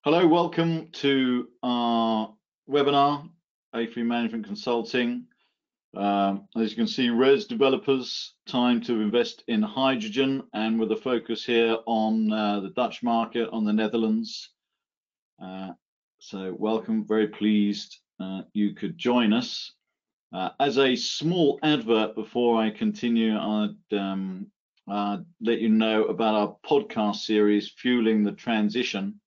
Hello, welcome to our webinar, A3 Management Consulting. As you can see, RES developers, time to invest in hydrogen, and with a focus here on the Dutch market, on the Netherlands. So welcome, very pleased you could join us. As a small advert before I continue, I'd let you know about our podcast series, Fueling the Transition,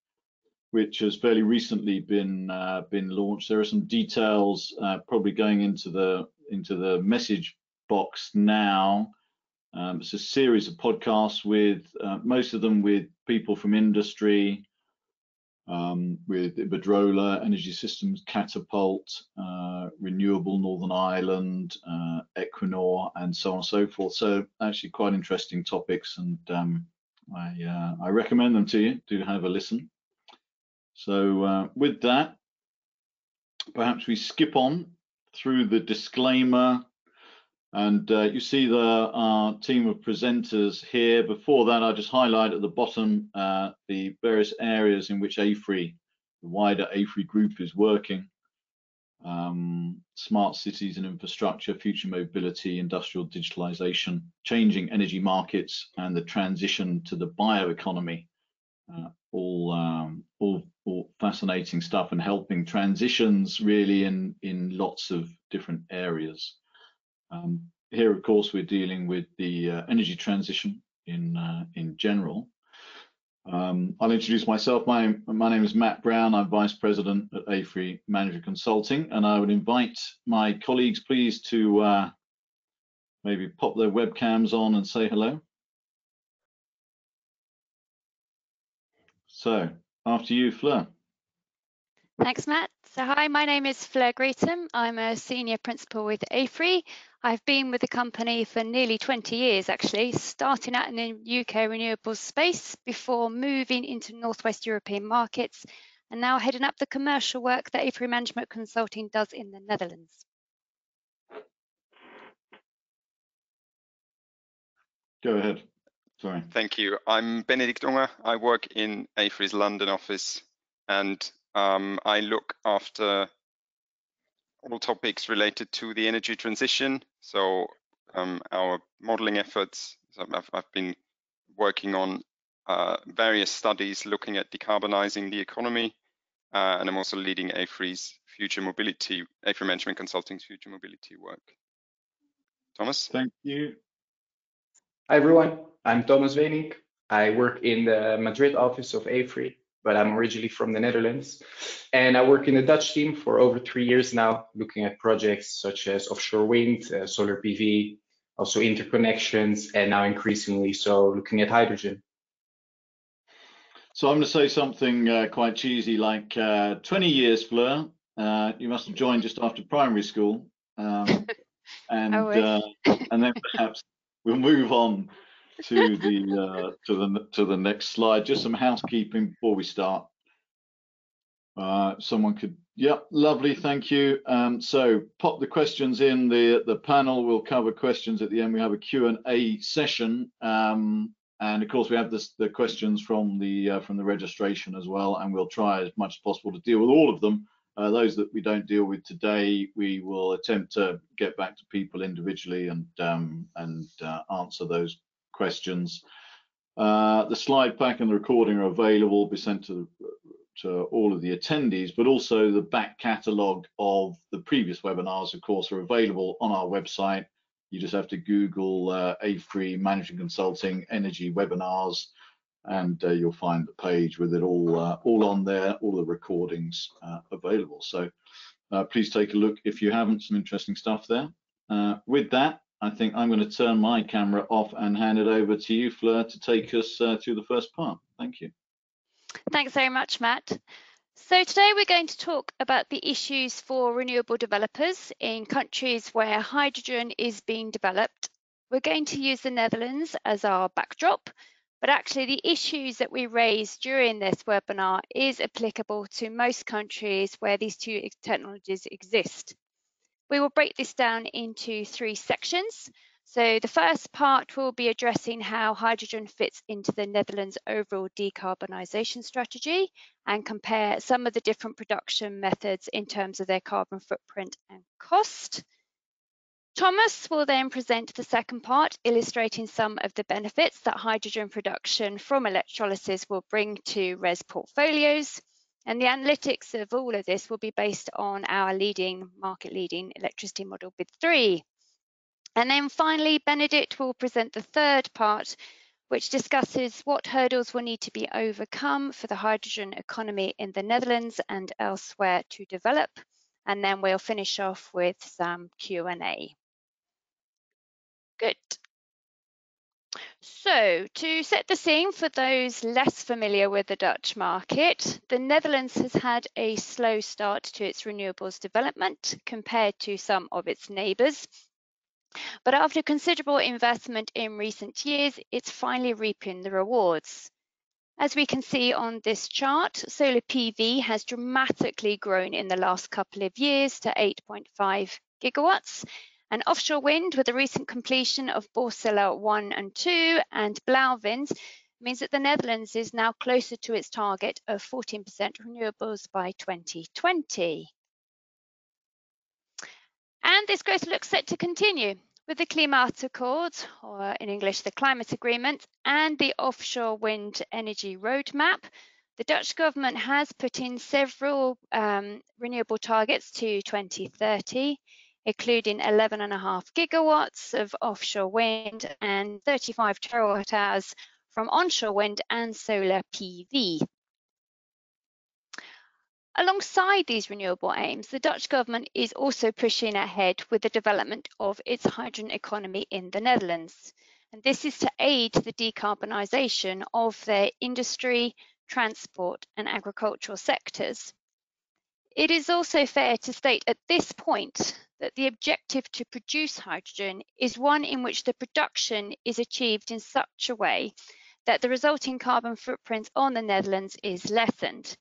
which has fairly recently been launched. There are some details probably going into the message box now. It's a series of podcasts with most of them with people from industry, with Iberdrola, Energy Systems, Catapult, Renewable, Northern Ireland, Equinor, and so on and so forth. So actually quite interesting topics, and I recommend them to you. Do have a listen. So with that, perhaps we skip on through the disclaimer, and you see our team of presenters here. Before that, I'll just highlight at the bottom the various areas in which AFRY, the wider AFRY group, is working. Smart cities and infrastructure, future mobility, industrial digitalization, changing energy markets, and the transition to the bioeconomy. All fascinating stuff, and helping transitions really in lots of different areas. Here, of course, we're dealing with the energy transition in general. I'll introduce myself. My name is Matt Brown. I'm Vice President at AFRY Management Consulting, and I would invite my colleagues, please, to maybe pop their webcams on and say hello. So, after you, Fleur. Thanks, Matt. So hi, my name is Fleur Greetham. I'm a senior principal with AFRY. I've been with the company for nearly 20 years, actually, starting out in the UK renewables space before moving into Northwest European markets, and now heading up the commercial work that AFRY Management Consulting does in the Netherlands. Go ahead. Sorry. Thank you. I'm Benedikt Unger. I work in AFRY's London office, and I look after all topics related to the energy transition. So our modeling efforts, I've been working on various studies looking at decarbonising the economy, and I'm also leading AFRY's future mobility, AFRY Management Consulting's future mobility work. Thomas? Thank you. Hi everyone, I'm Thomas Weenink. I work in the Madrid office of AFRY, but I'm originally from the Netherlands. And I work in the Dutch team for over 3 years now, looking at projects such as offshore wind, solar PV, also interconnections, and now increasingly so looking at hydrogen. So I'm going to say something quite cheesy, like 20 years, Fleur. You must have joined just after primary school. And then perhaps we'll move on to the next slide. Just some housekeeping before we start. Someone could, yeah, lovely, thank you. So pop the questions in the panel. We'll cover questions at the end. We have a Q&A session, and of course we have the questions from the registration as well, and we'll try as much as possible to deal with all of them. Those that we don't deal with today, we will attempt to get back to people individually and answer those questions. The slide pack and the recording are available, will be sent to all of the attendees, but also the back catalogue of the previous webinars, of course, are available on our website. You just have to Google AFRY Management Consulting Energy Webinars, and you'll find the page with it all on there, all the recordings available. So please take a look if you haven't, some interesting stuff there. With that, I think I'm going to turn my camera off and hand it over to you, Fleur, to take us through the first part. Thank you. Thanks very much, Matt. So today we're going to talk about the issues for renewable developers in countries where hydrogen is being developed. We're going to use the Netherlands as our backdrop, but actually the issues that we raise during this webinar is applicable to most countries where these two technologies exist. We will break this down into 3 sections. So the first part will be addressing how hydrogen fits into the Netherlands' overall decarbonisation strategy and compare some of the different production methods in terms of their carbon footprint and cost. Thomas will then present the second part, illustrating some of the benefits that hydrogen production from electrolysis will bring to RES portfolios. And the analytics of all of this will be based on our market-leading electricity model BID3. And then finally, Benedikt will present the third part, which discusses what hurdles will need to be overcome for the hydrogen economy in the Netherlands and elsewhere to develop. And then we'll finish off with some Q&A. Good. So to set the scene for those less familiar with the Dutch market, the Netherlands has had a slow start to its renewables development compared to some of its neighbours. But after considerable investment in recent years, it's finally reaping the rewards. As we can see on this chart, solar PV has dramatically grown in the last couple of years to 8.5 gigawatts, and offshore wind, with the recent completion of Borssele 1 and 2 and Blauwind, means that the Netherlands is now closer to its target of 14% renewables by 2020. And this growth looks set to continue with the Klimaatakkoord, or in English, the Climate Agreement, and the offshore wind energy roadmap. The Dutch government has put in several renewable targets to 2030, including 11.5 gigawatts of offshore wind and 35 terawatt hours from onshore wind and solar PV. Alongside these renewable aims, the Dutch government is also pushing ahead with the development of its hydrogen economy in the Netherlands. And this is to aid the decarbonisation of their industry, transport and agricultural sectors. It is also fair to state at this point that the objective to produce hydrogen is one in which the production is achieved in such a way that the resulting carbon footprint on the Netherlands is lessened.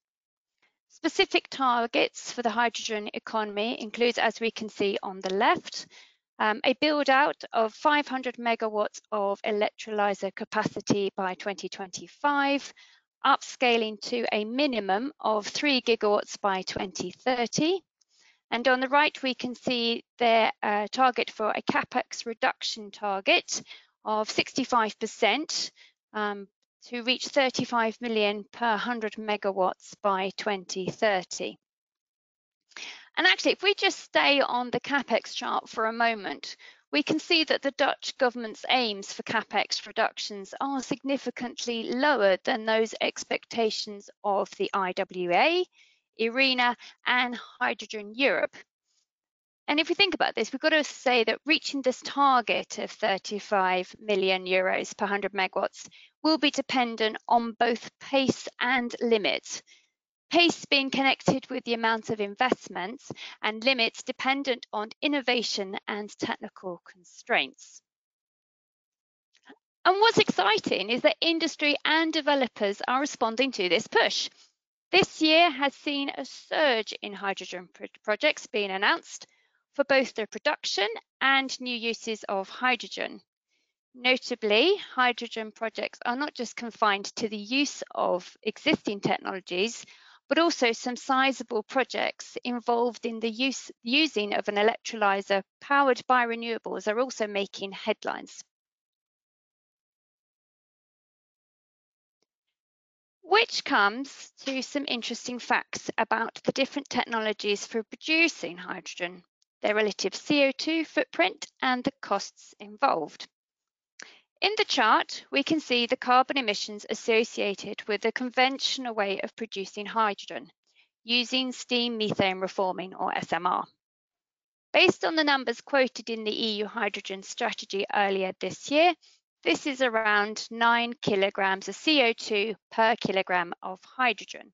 Specific targets for the hydrogen economy includes, as we can see on the left, a build out of 500 megawatts of electrolyzer capacity by 2025, upscaling to a minimum of 3 gigawatts by 2030. And on the right, we can see their target for a capex reduction target of 65%, to reach 35 million per 100 megawatts by 2030. And actually, if we just stay on the capex chart for a moment, we can see that the Dutch government's aims for capex reductions are significantly lower than those expectations of the IWA, IRENA, and Hydrogen Europe. And if we think about this, we've got to say that reaching this target of 35 million euros per 100 megawatts will be dependent on both pace and limits. Pace being connected with the amount of investments and limits dependent on innovation and technical constraints. And what's exciting is that industry and developers are responding to this push. This year has seen a surge in hydrogen projects being announced for both the production and new uses of hydrogen. Notably, hydrogen projects are not just confined to the use of existing technologies, but also some sizable projects involved in the using of an electrolyzer powered by renewables are also making headlines. Which comes to some interesting facts about the different technologies for producing hydrogen, their relative CO2 footprint and the costs involved. In the chart, we can see the carbon emissions associated with the conventional way of producing hydrogen, using steam methane reforming or SMR. Based on the numbers quoted in the EU hydrogen strategy earlier this year, this is around 9 kilograms of CO2 per kilogram of hydrogen.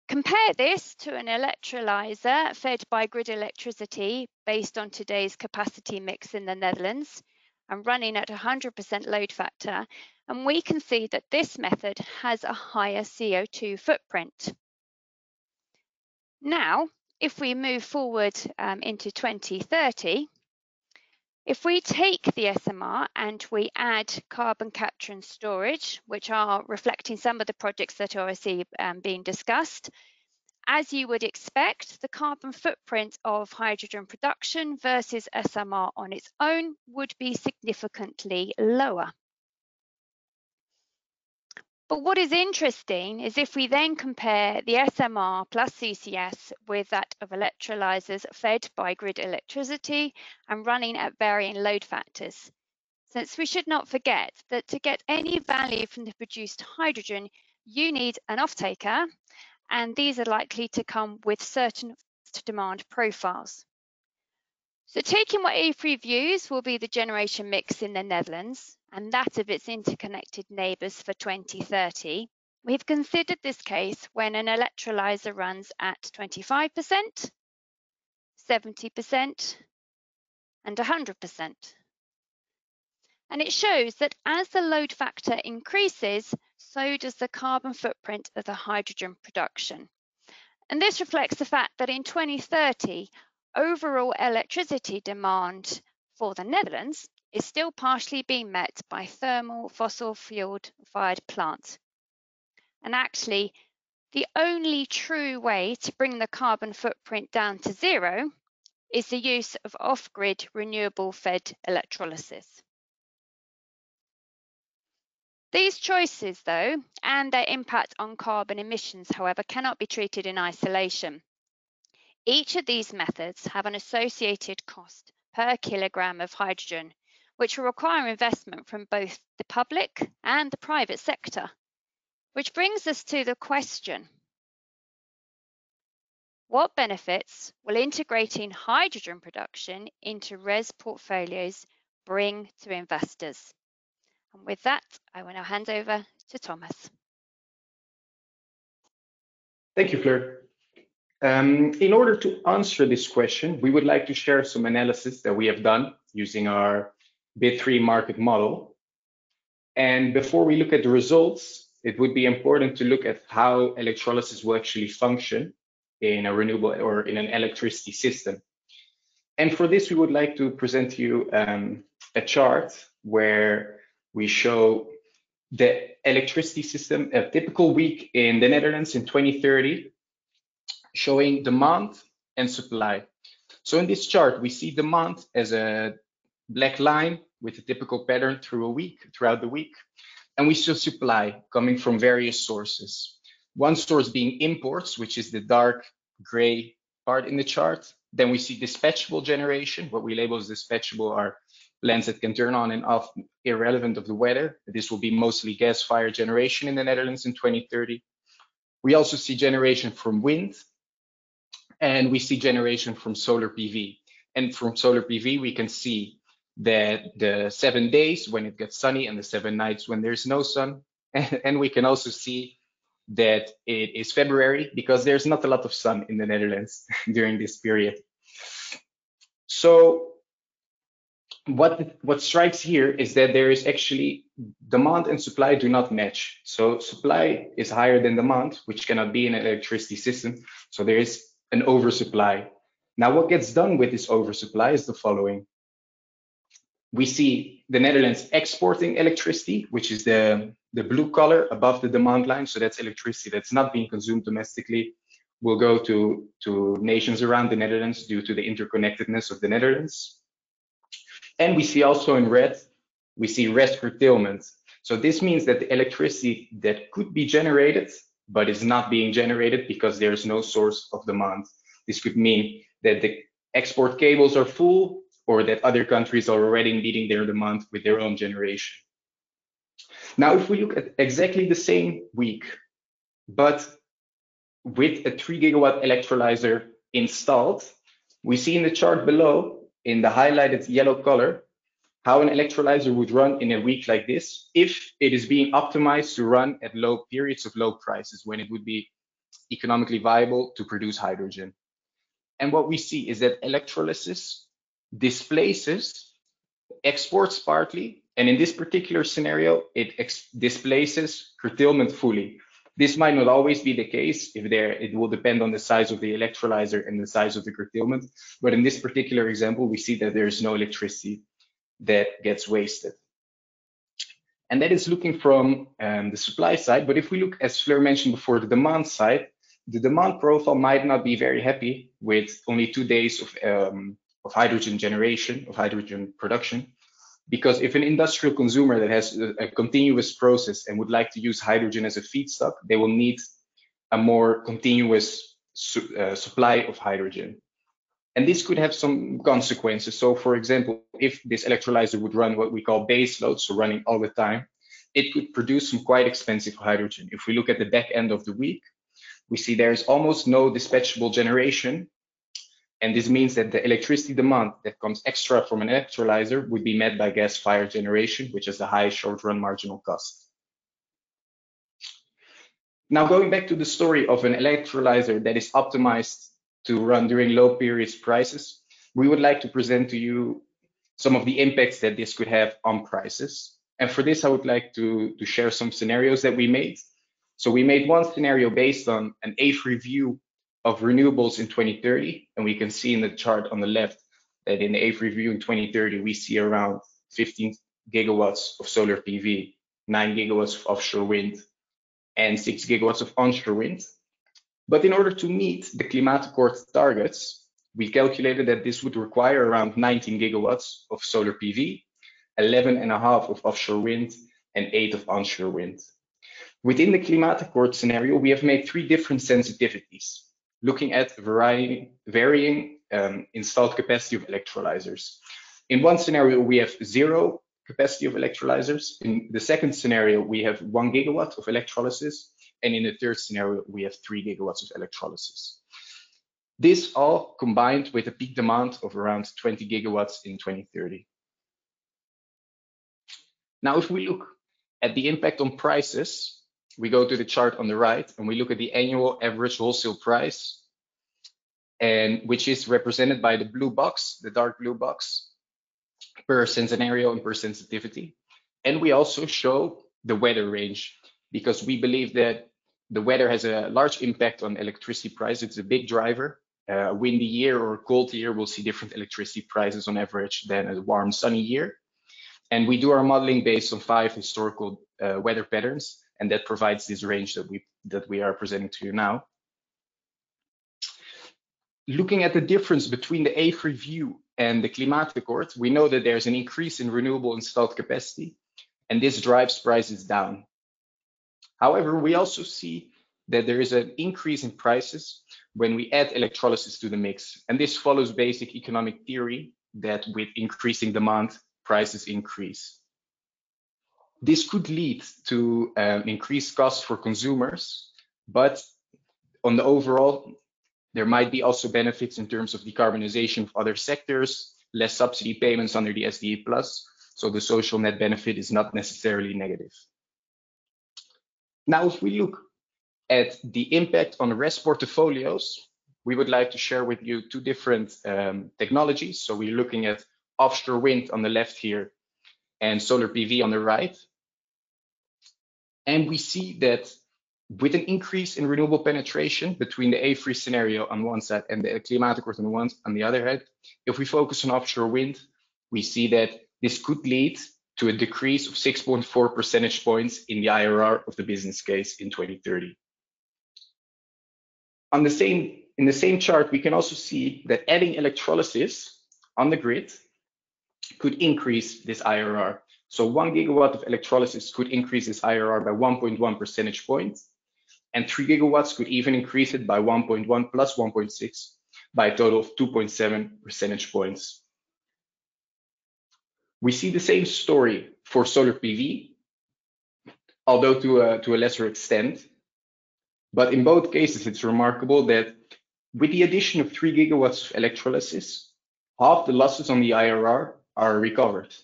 Compare this to an electrolyzer fed by grid electricity based on today's capacity mix in the Netherlands and running at 100% load factor, and we can see that this method has a higher CO2 footprint. Now, if we move forward into 2030, If we take the SMR and we add carbon capture and storage, which are reflecting some of the projects that are already being discussed, as you would expect, the carbon footprint of hydrogen production versus SMR on its own would be significantly lower. But what is interesting is if we then compare the SMR plus CCS with that of electrolyzers fed by grid electricity and running at varying load factors. Since we should not forget that to get any value from the produced hydrogen, you need an off-taker, and these are likely to come with certain demand profiles. So taking what AFRY views will be the generation mix in the Netherlands and that of its interconnected neighbours for 2030, we've considered this case when an electrolyser runs at 25%, 70% and 100%. And it shows that as the load factor increases, so does the carbon footprint of the hydrogen production. And this reflects the fact that in 2030, overall electricity demand for the Netherlands is still partially being met by thermal fossil fuel-fired plants. And actually, the only true way to bring the carbon footprint down to zero is the use of off-grid renewable fed electrolysis. These choices, though, and their impact on carbon emissions, however, cannot be treated in isolation. Each of these methods have an associated cost per kilogram of hydrogen, which will require investment from both the public and the private sector. Which brings us to the question, what benefits will integrating hydrogen production into RES portfolios bring to investors? And with that, I will now hand over to Thomas. Thank you, Fleur. In order to answer this question, we would like to share some analysis that we have done using our Bit3 market model. And before we look at the results, it would be important to look at how electrolysis will actually function in a renewable or in an electricity system. And for this, we would like to present to you a chart where we show the electricity system, a typical week in the Netherlands in 2030, showing demand and supply. So in this chart, we see demand as a black line with a typical pattern throughout the week. And we see supply coming from various sources. One source being imports, which is the dark gray part in the chart. Then we see dispatchable generation. What we label as dispatchable are plants that can turn on and off irrelevant of the weather. This will be mostly gas-fired generation in the Netherlands in 2030. We also see generation from wind, and we see generation from solar PV. And from solar PV, we can see that the 7 days when it gets sunny and the 7 nights when there's no sun. And we can also see that it is February because there's not a lot of sun in the Netherlands during this period. So what strikes here is that there is actually demand and supply do not match. So supply is higher than demand, which cannot be in an electricity system. So there is an oversupply. Now, what gets done with this oversupply is the following. We see the Netherlands exporting electricity, which is the blue color above the demand line. So that's electricity that's not being consumed domestically, will go to nations around the Netherlands due to the interconnectedness of the Netherlands. And we see also in red, we see RES curtailment. So this means that the electricity that could be generated, but is not being generated because there is no source of demand. This could mean that the export cables are full, or that other countries are already meeting their demand with their own generation. Now, if we look at exactly the same week, but with a 3 gigawatt electrolyzer installed, we see in the chart below, in the highlighted yellow color, how an electrolyzer would run in a week like this if it is being optimized to run at low periods of low prices, when it would be economically viable to produce hydrogen. And what we see is that electrolysis displaces exports partly, and in this particular scenario, it displaces curtailment fully. This might not always be the case. It will depend on the size of the electrolyzer and the size of the curtailment. But in this particular example, we see that there is no electricity. that gets wasted. And that is looking from the supply side. But if we look, as Fleur mentioned before, the demand side, the demand profile might not be very happy with only 2 days of hydrogen generation, of hydrogen production. Because if an industrial consumer that has a continuous process and would like to use hydrogen as a feedstock, they will need a more continuous supply of hydrogen. And this could have some consequences. So for example, if this electrolyzer would run what we call base load, so running all the time, it could produce some quite expensive hydrogen. If we look at the back end of the week, we see there's almost no dispatchable generation. And this means that the electricity demand that comes extra from an electrolyzer would be met by gas-fired generation, which has a high short-run marginal cost. Now, going back to the story of an electrolyzer that is optimized to run during low periods prices, we would like to present to you some of the impacts that this could have on prices. And for this, I would like to share some scenarios that we made. So we made one scenario based on an AFRY view of renewables in 2030. And we can see in the chart on the left that in the AFRY view in 2030, we see around 15 gigawatts of solar PV, 9 gigawatts of offshore wind, and 6 gigawatts of onshore wind. But in order to meet the climate accord targets, we calculated that this would require around 19 gigawatts of solar PV, 11.5 of offshore wind, and 8 of onshore wind. Within the climate accord scenario, we have made 3 different sensitivities, looking at varying installed capacity of electrolyzers. In one scenario, we have 0 capacity of electrolyzers. In the second scenario, we have 1 gigawatt of electrolysis. And in the third scenario, we have 3 gigawatts of electrolysis. This all combined with a peak demand of around 20 gigawatts in 2030. Now, if we look at the impact on prices, we go to the chart on the right and we look at the annual average wholesale price, and which is represented by the blue box, the dark blue box, per scenario and per sensitivity. And we also show the weather range, because we believe that the weather has a large impact on electricity price. It's a big driver. A windy year or a cold year will see different electricity prices on average than a warm, sunny year. And we do our modeling based on 5 historical weather patterns, and that provides this range that we are presenting to you now. Looking at the difference between the AFRY view and the climate accord, we know that there's an increase in renewable installed capacity, and this drives prices down. However, we also see that there is an increase in prices when we add electrolysis to the mix. And this follows basic economic theory that with increasing demand, prices increase. This could lead to increased costs for consumers, but on the overall, there might be also benefits in terms of decarbonization of other sectors, less subsidy payments under the SDE+, so the social net benefit is not necessarily negative. Now, if we look at the impact on RES portfolios, we would like to share with you 2 different technologies. So we're looking at offshore wind on the left here and solar PV on the right. And we see that with an increase in renewable penetration between the AFRY scenario on one side and the climate accord on the other hand, if we focus on offshore wind, we see that this could lead to a decrease of 6.4 percentage points in the IRR of the business case in 2030. In the same chart, we can also see that adding electrolysis on the grid could increase this IRR. So 1 gigawatt of electrolysis could increase this IRR by 1.1 percentage points, and 3 gigawatts could even increase it by 1.1 plus 1.6 by a total of 2.7 percentage points. We see the same story for solar PV, although to a lesser extent. But in both cases, it's remarkable that with the addition of 3 gigawatts of electrolysis, half the losses on the IRR are recovered.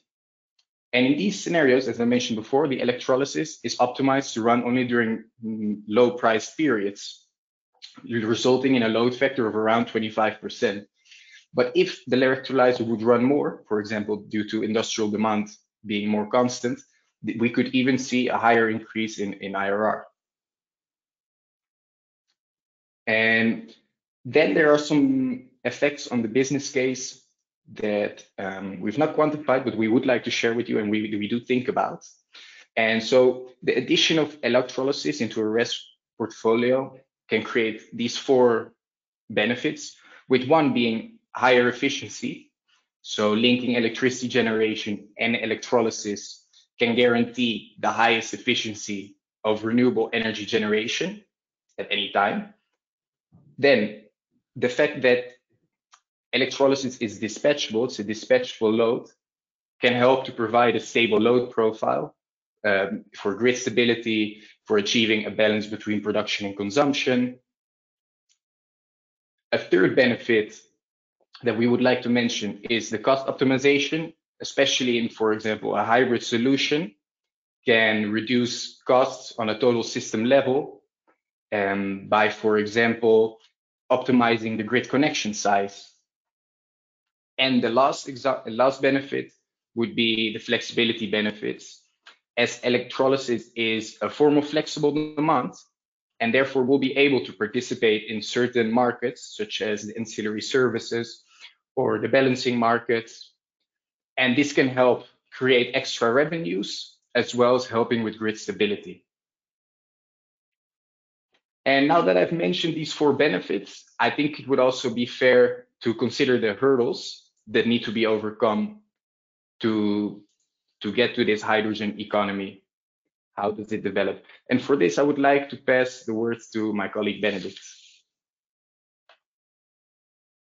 And in these scenarios, as I mentioned before, the electrolysis is optimized to run only during low price periods, resulting in a load factor of around 25%. But if the electrolyzer would run more, for example, due to industrial demand being more constant, we could even see a higher increase in IRR. And then there are some effects on the business case that we've not quantified, but we would like to share with you, and we do think about. And so the addition of electrolysis into a RES portfolio can create these 4 benefits, with one being higher efficiency. So linking electricity generation and electrolysis can guarantee the highest efficiency of renewable energy generation at any time. Then the fact that electrolysis is dispatchable, it's a dispatchable load, can help to provide a stable load profile for grid stability, for achieving a balance between production and consumption. A third benefit that we would like to mention is the cost optimization, especially in, for example, a hybrid solution can reduce costs on a total system level by, for example, optimizing the grid connection size. And the last benefit would be the flexibility benefits, as electrolysis is a form of flexible demand, and therefore will be able to participate in certain markets, such as the ancillary services or the balancing markets. And this can help create extra revenues, as well as helping with grid stability. And now that I've mentioned these 4 benefits, I think it would also be fair to consider the hurdles that need to be overcome to get to this hydrogen economy. How does it develop? And for this, I would like to pass the words to my colleague Benedikt.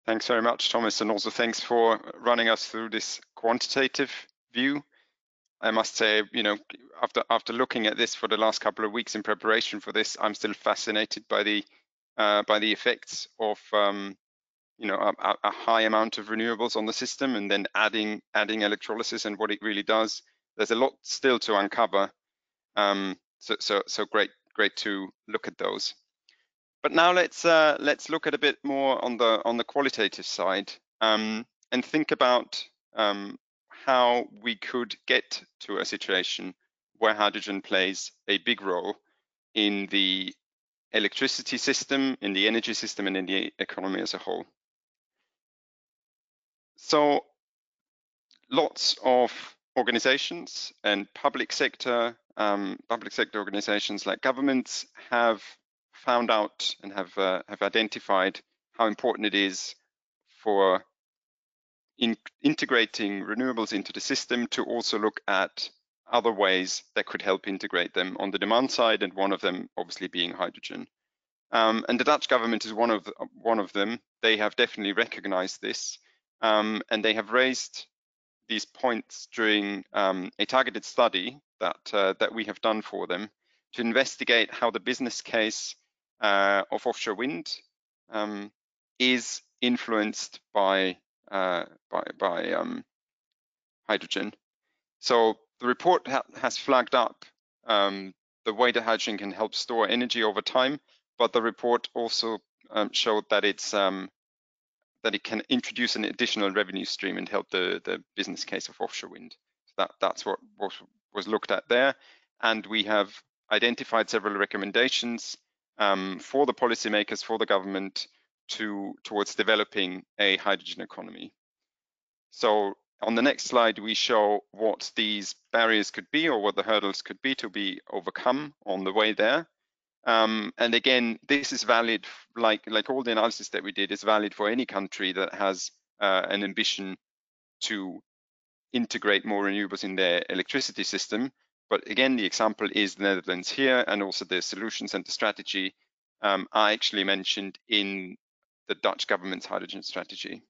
Thanks very much, Thomas, and also thanks for running us through this quantitative view. I must say, you know, after looking at this for the last couple of weeks in preparation for this, I'm still fascinated by the effects of you know, a high amount of renewables on the system, and then adding electrolysis and what it really does. There's a lot still to uncover. So great to look at those. But now let's look at a bit more on the qualitative side and think about how we could get to a situation where hydrogen plays a big role in the electricity system, in the energy system, and in the economy as a whole. So lots of organizations and public sector organizations like governments have found out and have identified how important it is for integrating renewables into the system to also look at other ways that could help integrate them on the demand side, and one of them obviously being hydrogen. And the Dutch government is one of them. They have definitely recognized this, and they have raised these points during a targeted study that we have done for them to investigate how the business case of offshore wind is influenced by hydrogen. So the report has flagged up the way that hydrogen can help store energy over time, but the report also showed that that it can introduce an additional revenue stream and help the business case of offshore wind. So that's what was looked at there. And we have identified several recommendations for the policymakers, for the government, towards developing a hydrogen economy. So on the next slide, we show what these barriers could be, or what the hurdles could be to be overcome on the way there. And again, this is valid, like all the analysis that we did, is valid for any country that has an ambition to integrate more renewables in their electricity system. But again, the example is the Netherlands here, and also the solutions and the strategy are actually mentioned in the Dutch government's hydrogen strategy.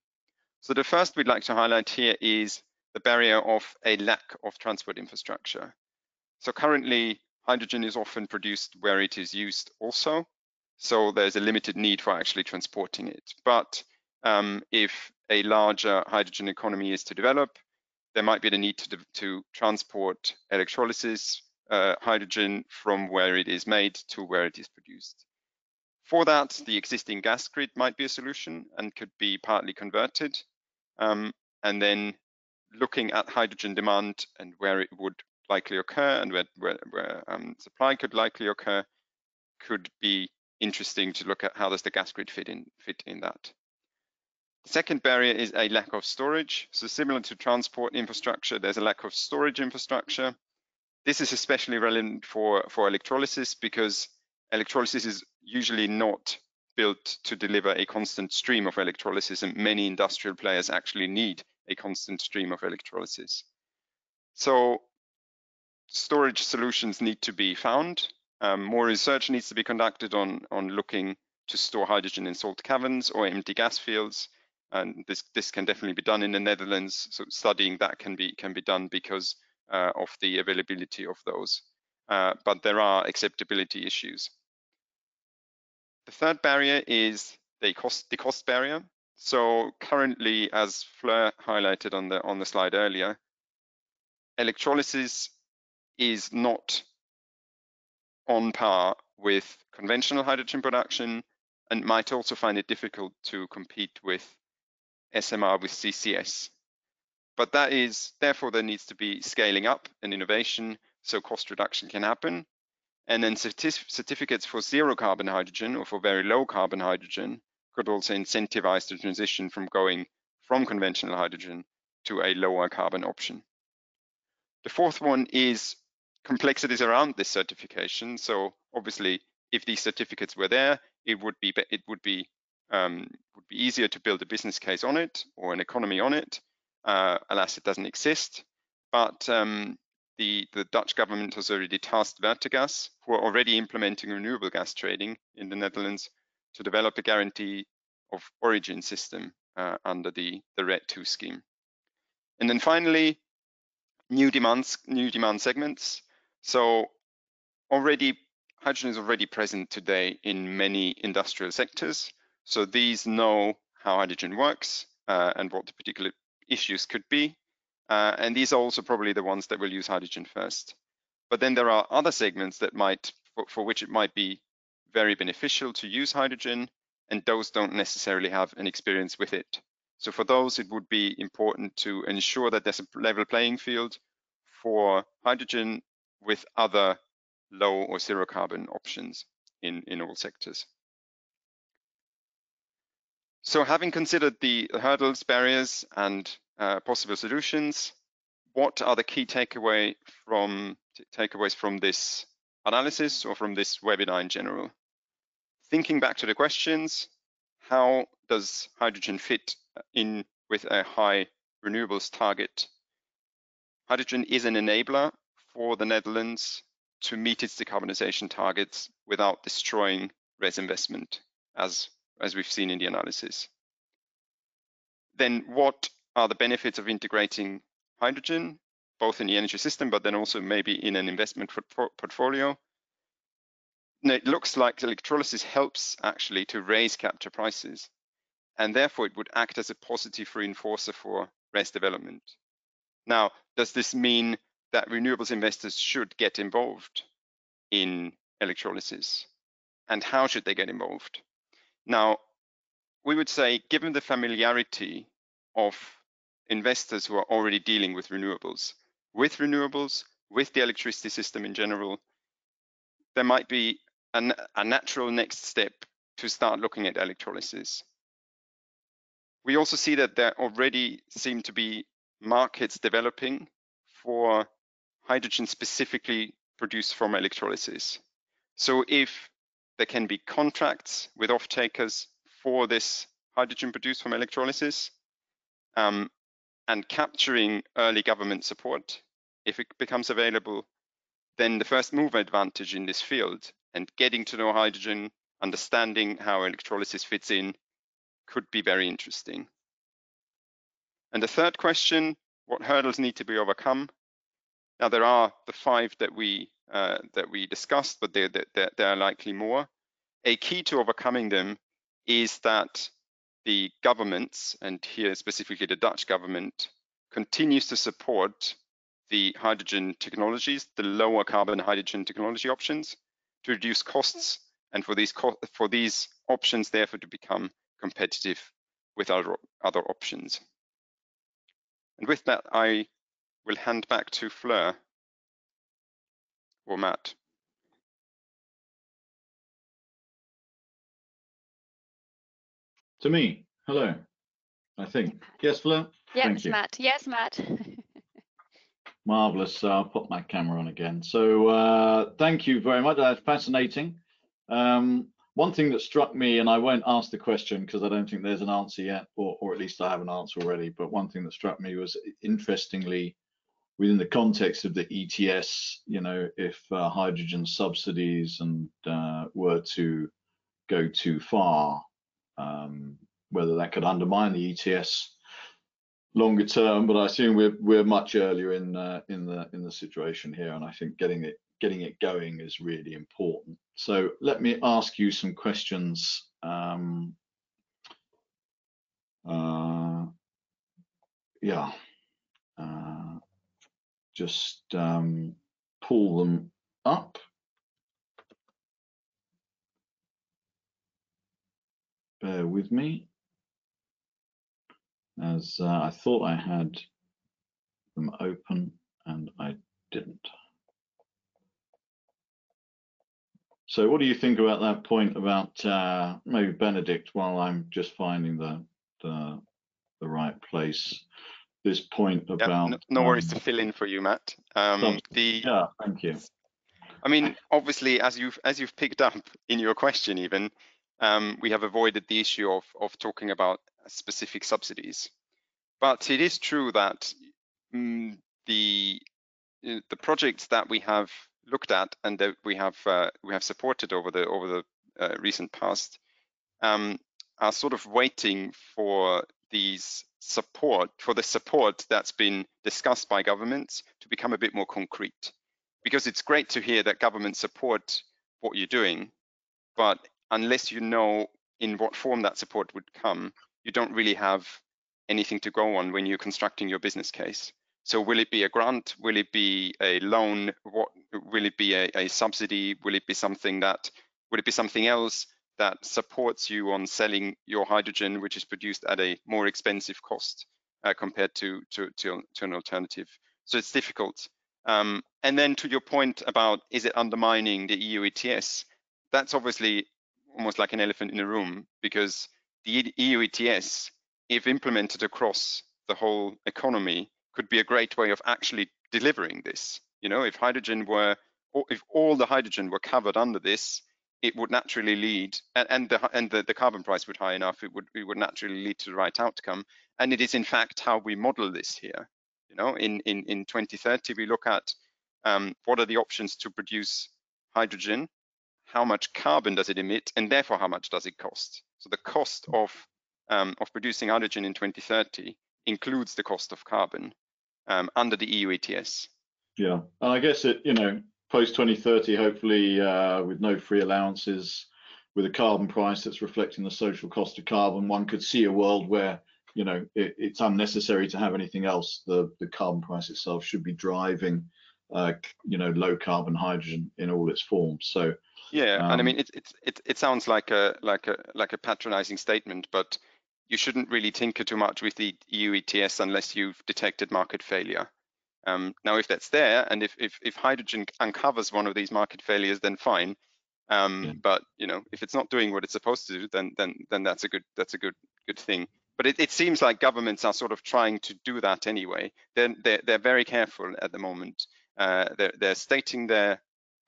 So the first we'd like to highlight here is the barrier of a lack of transport infrastructure. So currently, hydrogen is often produced where it is used also. So there's a limited need for actually transporting it. But if a larger hydrogen economy is to develop, there might be the need to transport electrolysis hydrogen from where it is made to where it is produced. For that, the existing gas grid might be a solution and could be partly converted. And then looking at hydrogen demand and where it would likely occur, and where supply could likely occur, could be interesting to look at how does the gas grid fit in that. The second barrier is a lack of storage. So similar to transport infrastructure, there's a lack of storage infrastructure. This is especially relevant for electrolysis because electrolysis is usually not built to deliver a constant stream of electrolysis, and many industrial players actually need a constant stream of electrolysis. So storage solutions need to be found. More research needs to be conducted on looking to store hydrogen in salt caverns or empty gas fields. And this can definitely be done in the Netherlands. So studying that can be done because of the availability of those. But there are acceptability issues. The third barrier is the cost barrier. So currently, as Fleur highlighted on the slide earlier, electrolysis is not on par with conventional hydrogen production and might also find it difficult to compete with SMR with CCS. But that is, therefore, there needs to be scaling up and innovation so cost reduction can happen. And then certificates for zero carbon hydrogen or for very low carbon hydrogen could also incentivize the transition from going from conventional hydrogen to a lower carbon option. The fourth one is complexities around this certification. So obviously, if these certificates were there, it would be easier to build a business case on it or an economy on it. Alas, it doesn't exist. But the Dutch government has already tasked Vertegas, who are already implementing renewable gas trading in the Netherlands, to develop a guarantee of origin system under the RED II scheme. And then finally, new demand segments. So hydrogen is already present today in many industrial sectors. So these know how hydrogen works and what the particular issues could be. And these are also probably the ones that will use hydrogen first. But then there are other segments that for which it might be very beneficial to use hydrogen, and those don't necessarily have an experience with it. So for those, it would be important to ensure that there's a level playing field for hydrogen with other low or zero carbon options in all sectors. So having considered the hurdles, barriers, and possible solutions, what are the key takeaways from this analysis or from this webinar in general? Thinking back to the questions, how does hydrogen fit in with a high renewables target? Hydrogen is an enabler for the Netherlands to meet its decarbonization targets without destroying res investment, as we've seen in the analysis. Then what are the benefits of integrating hydrogen, both in the energy system, but then also maybe in an investment portfolio? Now, it looks like electrolysis helps actually to raise capture prices, and therefore it would act as a positive reinforcer for res development. Now, does this mean that renewables investors should get involved in electrolysis? And how should they get involved? Now, we would say, given the familiarity of investors who are already dealing with renewables, with the electricity system in general, there might be a natural next step to start looking at electrolysis. We also see that there already seem to be markets developing for hydrogen specifically produced from electrolysis. So if there can be contracts with off-takers for this hydrogen produced from electrolysis, and capturing early government support, if it becomes available, then the first mover advantage in this field and getting to know hydrogen, understanding how electrolysis fits in, could be very interesting. And the third question, what hurdles need to be overcome? Now, there are the 5 that we discussed, but there are likely more. A key to overcoming them is that the governments, and here specifically the Dutch government, continues to support the hydrogen technologies, the lower carbon hydrogen technology options, to reduce costs, and for these options therefore to become competitive with other options. And with that, I will hand back to Fleur or Matt. To me, hello. I think. Yes, Fleur? Yes, Thank you. Matt. Yes, Matt. Marvellous. So I'll put my camera on again. So thank you very much. That's fascinating. One thing that struck me, and I won't ask the question because I don't think there's an answer yet, or at least I have an answer already, but one thing that struck me was, interestingly, within the context of the ETS, you know, if hydrogen subsidies and were to go too far, whether that could undermine the ETS longer term. But I assume we're much earlier in the situation here, and I think getting it going is really important. So let me ask you some questions. Just pull them up. Bear with me, as I thought I had them open and I didn't. So what do you think about that point about maybe Benedikt, while I'm just finding the right place, this point about no worries to fill in for you, Matt. Yeah, thank you. I mean, obviously, as you've picked up in your question, even we have avoided the issue of talking about specific subsidies, but it is true that the projects that we have looked at and that we have supported over the recent past are sort of waiting for the support that's been discussed by governments to become a bit more concrete. Because it's great to hear that governments support what you're doing, but unless you know in what form that support would come, you don't really have anything to go on when you're constructing your business case. So will it be a grant? Will it be a loan? What will it be? A subsidy? Will it be something else that supports you on selling your hydrogen, which is produced at a more expensive cost compared to an alternative? So it's difficult. And then to your point about, is it undermining the EU ETS? That's obviously almost like an elephant in the room, because the EU ETS, if implemented across the whole economy, could be a great way of actually delivering this. You know, if all the hydrogen were covered under this, it would naturally lead, and the carbon price would high enough, it would naturally lead to the right outcome. And it is in fact how we model this here. You know, in 2030, we look at what are the options to produce hydrogen, how much carbon does it emit, and therefore how much does it cost. So the cost of producing hydrogen in 2030 includes the cost of carbon under the EU ETS. Yeah, and I guess it, you know, post 2030, hopefully with no free allowances, with a carbon price that's reflecting the social cost of carbon, one could see a world where, you know, it's unnecessary to have anything else. The carbon price itself should be driving, you know, low carbon hydrogen in all its forms. So yeah, and I mean, it sounds like a patronizing statement, but you shouldn't really tinker too much with the EU ETS unless you've detected market failure. Now, if that's there, and if hydrogen uncovers one of these market failures, then fine. But you know, if it's not doing what it's supposed to do, then that's a good thing. But it seems like governments are sort of trying to do that anyway. They're very careful at the moment. They're stating their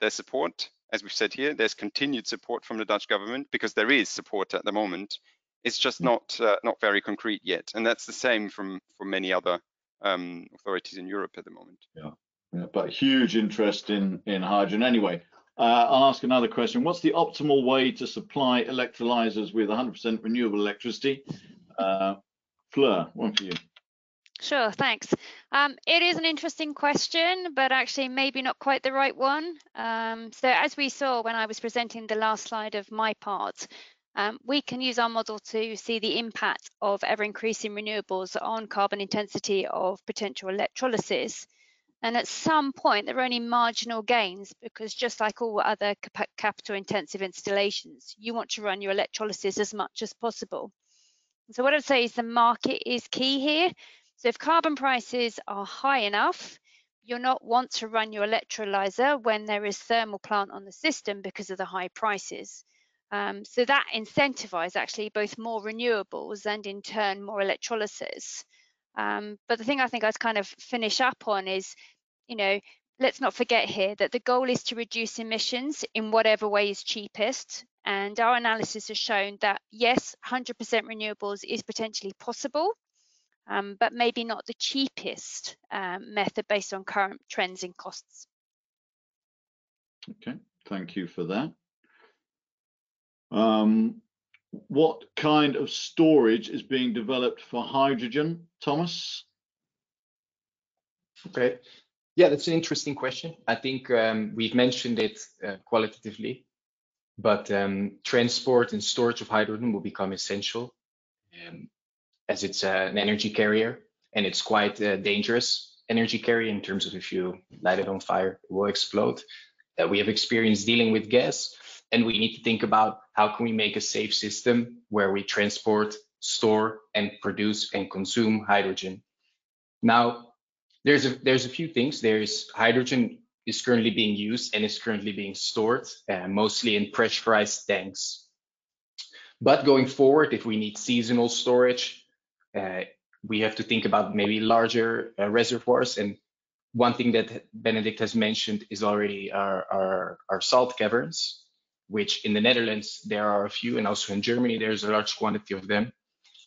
support, as we've said here. There's continued support from the Dutch government because there is support at the moment. It's just not very concrete yet, and that's the same for many other authorities in Europe at the moment. Yeah, but huge interest in hydrogen. Anyway, I'll ask another question. What's the optimal way to supply electrolyzers with 100% renewable electricity? Fleur, one for you. Sure, thanks. It is an interesting question, but actually maybe not quite the right one. So as we saw when I was presenting the last slide of my part, we can use our model to see the impact of ever-increasing renewables on carbon intensity of potential electrolysis. And at some point, there are only marginal gains because just like all other capital-intensive installations, you want to run your electrolysis as much as possible. So what I'd say is the market is key here. So if carbon prices are high enough, you'll not want to run your electrolyzer when there is thermal plant on the system because of the high prices. So that incentivizes actually both more renewables and in turn more electrolyzers. But the thing I think I'd kind of finish up on is, let's not forget here that the goal is to reduce emissions in whatever way is cheapest. And our analysis has shown that, yes, 100% renewables is potentially possible, but maybe not the cheapest method based on current trends in costs. Okay, thank you for that. What kind of storage is being developed for hydrogen, Thomas? Okay. Yeah, that's an interesting question. I think we've mentioned it qualitatively, but transport and storage of hydrogen will become essential as it's an energy carrier, and it's quite a dangerous energy carrier in terms of if you light it on fire, it will explode. We have experience dealing with gas, and we need to think about how can we make a safe system where we transport, store, and produce and consume hydrogen. Now, there's a few things. There's hydrogen is currently being used and is currently being stored, mostly in pressurized tanks. But going forward, if we need seasonal storage, we have to think about maybe larger reservoirs. And one thing that Benedikt has mentioned is already our salt caverns, which in the Netherlands, there are a few, and also in Germany, there's a large quantity of them.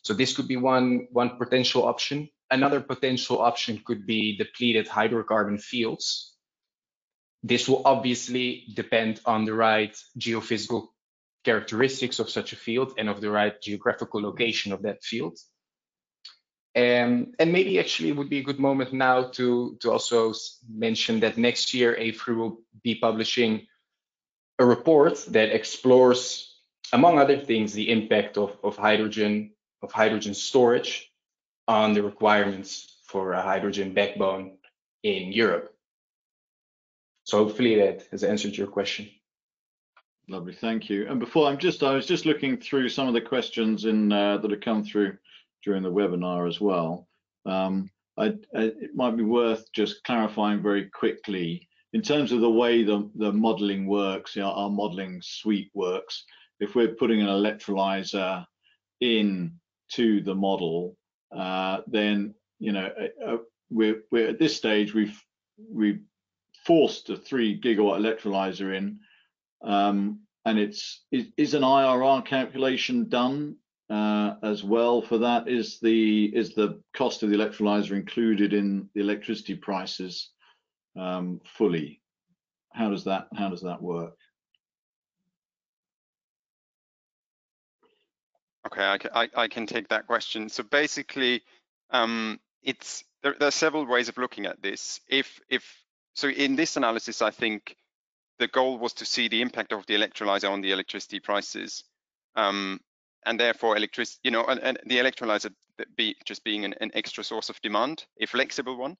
So this could be one potential option. Another potential option could be depleted hydrocarbon fields. This will obviously depend on the right geophysical characteristics of such a field and of the right geographical location of that field. And maybe actually it would be a good moment now to also mention that next year AFRY will be publishing a report that explores, among other things, the impact of hydrogen storage on the requirements for a hydrogen backbone in Europe. So hopefully that has answered your question. Lovely, thank you. And before I was just looking through some of the questions that have come through during the webinar as well. It might be worth just clarifying very quickly in terms of the way the modeling works, our modeling suite works. If we're putting an electrolyzer in to the model, then we're at this stage we've forced a 3 gigawatt electrolyzer in, and is an IRR calculation done as well for that? Is the cost of the electrolyzer included in the electricity prices fully? How does that work? Okay, I can take that question. So basically, there are several ways of looking at this. So in this analysis, I think the goal was to see the impact of the electrolyzer on the electricity prices, and therefore and the electrolyzer being an extra source of demand, a flexible one,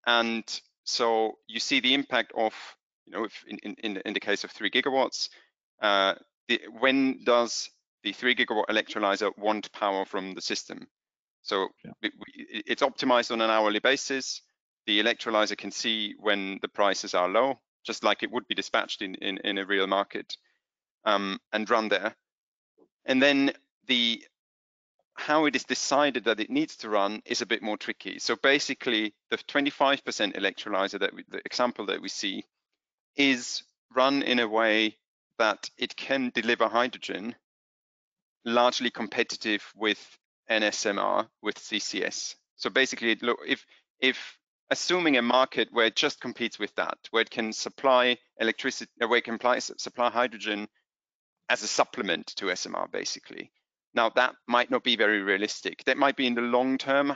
and so you see the impact of if in the case of 3 gigawatts, when does the 3 gigawatt electrolyzer want power from the system? So it's optimized on an hourly basis. The electrolyzer can see when the prices are low, just like it would be dispatched in a real market, and run there. And then how it is decided that it needs to run is a bit more tricky. So basically, the 25% electrolyzer, the example that we see, is run in a way that it can deliver hydrogen largely competitive with an SMR with CCS. So basically, if assuming a market where it just competes with that, where it can supply electricity, where it can supply hydrogen as a supplement to SMR, basically. Now that might not be very realistic. That might be in the long term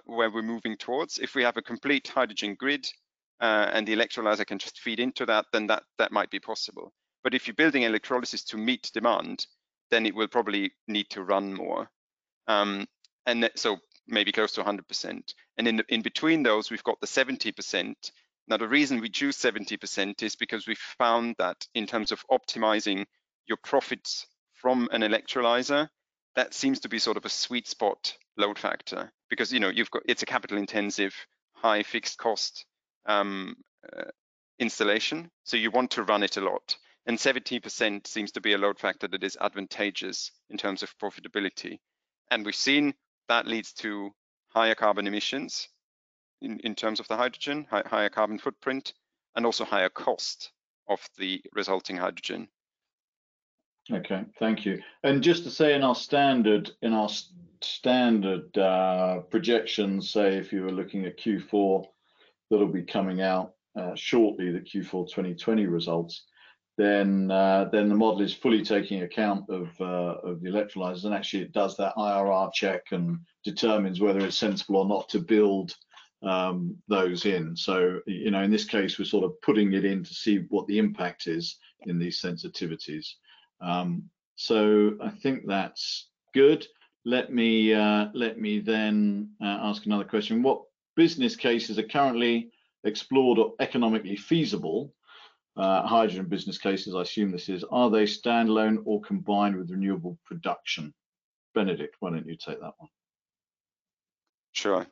where we're moving towards. If we have a complete hydrogen grid and the electrolyzer can just feed into that, then that might be possible. But if you're building electrolysis to meet demand, then it will probably need to run more, so maybe close to 100%. And in between those, we've got the 70%. Now the reason we choose 70% is because we found that in terms of optimizing your profits from an electrolyzer, that seems to be sort of a sweet spot load factor, because it's a capital intensive, high fixed cost installation, so you want to run it a lot. and 70% seems to be a load factor that is advantageous in terms of profitability. And we've seen that leads to higher carbon emissions in terms of the hydrogen, higher carbon footprint, and also higher cost of the resulting hydrogen. Okay, thank you. And just to say, in our standard projections, say if you were looking at Q4 that'll be coming out shortly, the Q4 2020 results, then the model is fully taking account of the electrolyzers, and actually it does that IRR check and determines whether it's sensible or not to build those in. So, you know, in this case, we're sort of putting it in to see what the impact is in these sensitivities. So I think that's good. Let me then ask another question. What business cases are currently explored or economically feasible? Hydrogen business cases, I assume this is. Are they standalone or combined with renewable production? Benedikt, why don't you take that one? Sure.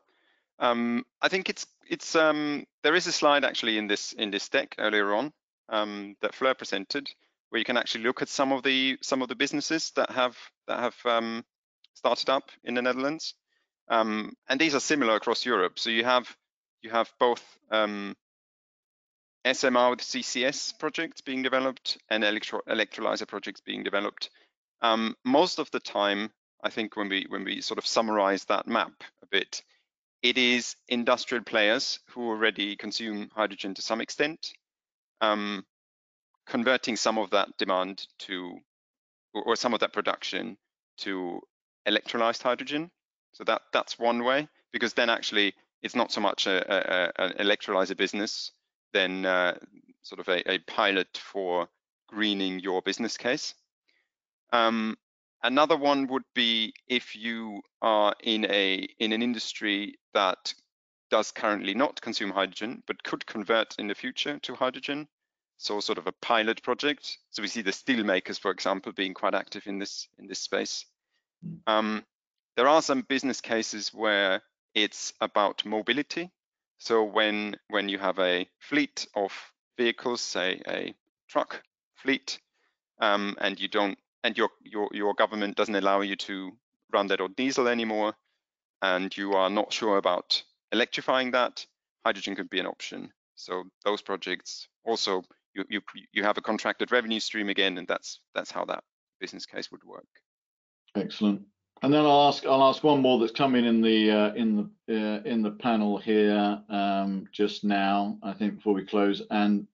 I think there is a slide actually in this deck earlier on that Fleur presented, where you can actually look at some of the businesses that have started up in the Netherlands, and these are similar across Europe. So you have both SMR with CCS projects being developed and electrolyzer projects being developed. Most of the time, I think when we sort of summarize that map a bit, it is industrial players who already consume hydrogen to some extent, converting some of that demand to, or some of that production to electrolyzed hydrogen. So that's one way, because then actually it's not so much an electrolyzer business, then sort of a pilot for greening your business case. Another one would be if you are in an industry that does currently not consume hydrogen, but could convert in the future to hydrogen. So sort of a pilot project. So we see the steel makers, for example, being quite active in this space. There are some business cases where it's about mobility. So when you have a fleet of vehicles, say a truck fleet, and you don't, and your government doesn't allow you to run that on diesel anymore, and you are not sure about electrifying that, hydrogen could be an option. So those projects also, you have a contracted revenue stream again, and that's how that business case would work. Excellent. And then I'll ask one more that's come in the panel here just now, I think, before we close. And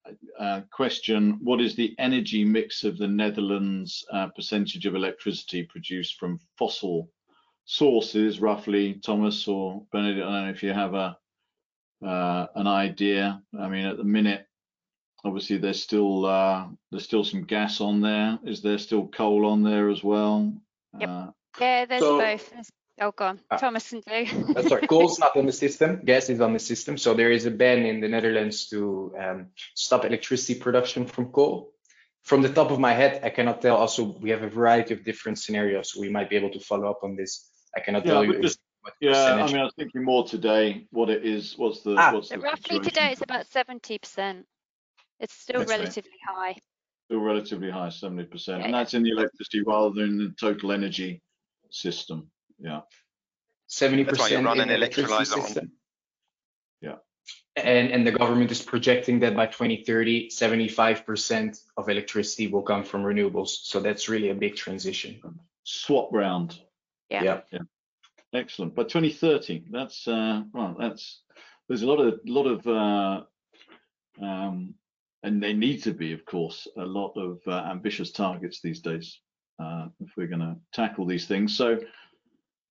question: what is the energy mix of the Netherlands percentage of electricity produced from fossil sources, roughly? Thomas or Benedikt, I don't know if you have an idea. I mean, at the minute, obviously there's still some gas on there. Is there still coal on there as well? Yep. Yeah, there's both. Oh, go on. Thomas and Lou. Sorry, coal's not on the system. Gas is on the system. So there is a ban in the Netherlands to stop electricity production from coal. From the top of my head, I cannot tell. Also, we have a variety of different scenarios. We might be able to follow up on this. I cannot tell you. I mean, I was thinking more today. What it is? What's the roughly situation? Today it's about 70%. It's still relatively high. Still relatively high, 70%, yeah, and that's in the electricity rather than the total energy system. Yeah. 70% in the electricity system. Yeah. And the government is projecting that by 2030, 75% of electricity will come from renewables. So that's really a big transition. Swap round. Yeah. Excellent. By 2030, that's there's a lot of and they need to be, of course, a lot of ambitious targets these days if we're going to tackle these things. So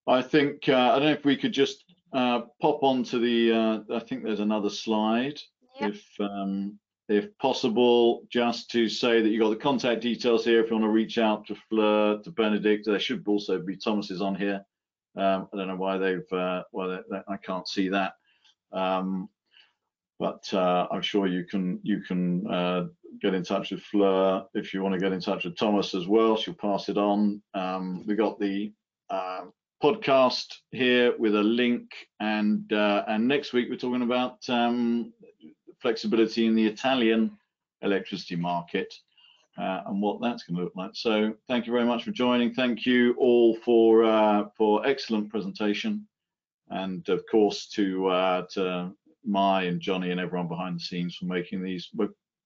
I think I don't know if we could just pop onto the. I think there's another slide, if possible, just to say that you got the contact details here if you want to reach out to Fleur, to Benedikt. There should also be Thomas's on here. I don't know why I can't see that. But I'm sure you can get in touch with Fleur if you want to get in touch with Thomas as well. She'll pass it on. We got the podcast here with a link, and next week we're talking about flexibility in the Italian electricity market. and what that's going to look like. So thank you very much for joining. Thank you all for excellent presentation, and of course to Mai and Johnny and everyone behind the scenes for making these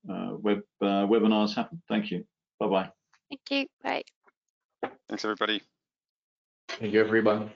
webinars happen. Thank you. Bye bye. Thank you. Bye. Thanks, everybody. Thank you, everyone.